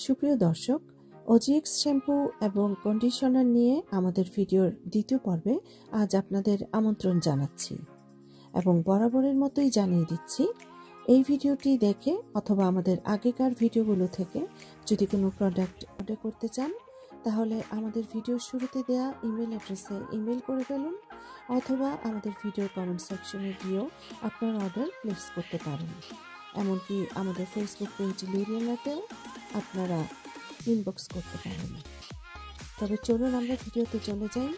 সুপ্রিয় দর্শক, OGX shampoo এবং কন্ডিশনার নিয়ে আমাদের ভিডিওর দ্বিতীয় পর্বে আজ আপনাদের আমন্ত্রণ জানাচ্ছি এবং বরাবরের মতোই জানিয়ে দিচ্ছি, এই ভিডিওটি দেখে অথবা আমাদের আগেকার ভিডিওগুলো থেকে যদি কোনো প্রোডাক্ট অর্ডার করতে চান তাহলে আমাদের ভিডিওর শুরুতে দেওয়া ইমেল অ্যাড্রেসে ইমেল করে ফেলুন অথবা আমাদের ভিডিও কমেন্ট সেকশনে গিয়েও আপনার অর্ডার প্লেস করতে পারেন। এমনকি আমাদের ফেসবুক পেজ লুরিয়ানাতেও আপনারা ইনবক্স করতে পারেন। তবে চলুন আমরা ভিডিওতে চলে যাই।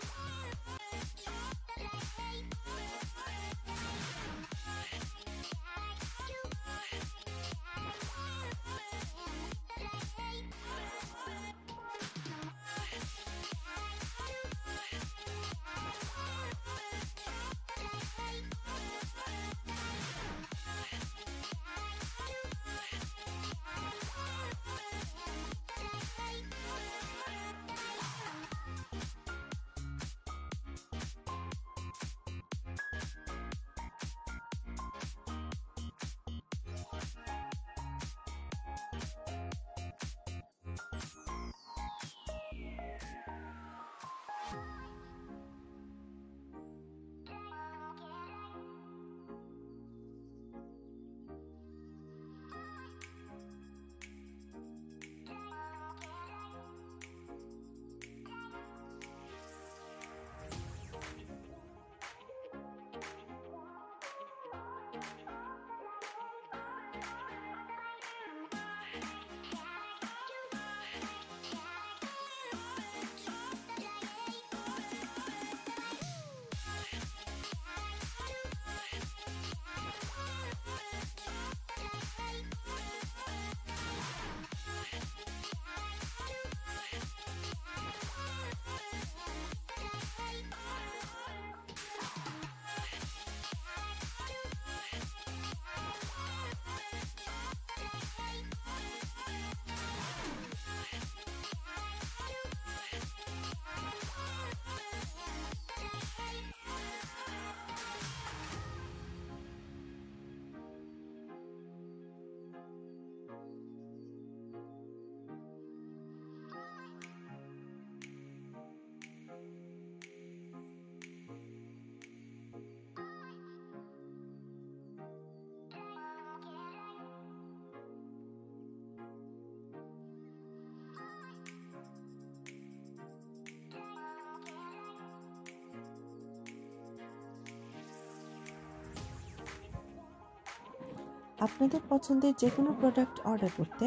আপনাদের পছন্দের যে কোনো প্রোডাক্ট অর্ডার করতে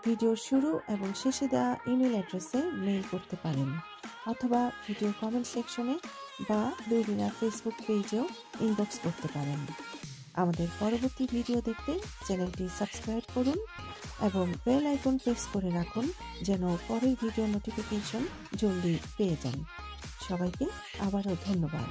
ভিডিওর শুরু এবং শেষে দেওয়া ইমেল অ্যাড্রেসে মেইল করতে পারেন অথবা ভিডিও কমেন্ট সেকশনে বা লুরিনা ফেসবুক পেজেও ইনবক্স করতে পারেন। আমাদের পরবর্তী ভিডিও দেখতে চ্যানেলটি সাবস্ক্রাইব করুন এবং বেল আইকন প্রেস করে রাখুন যেন পরের ভিডিও নোটিফিকেশন জলদি পেয়ে যান। সবাইকে আবারও ধন্যবাদ।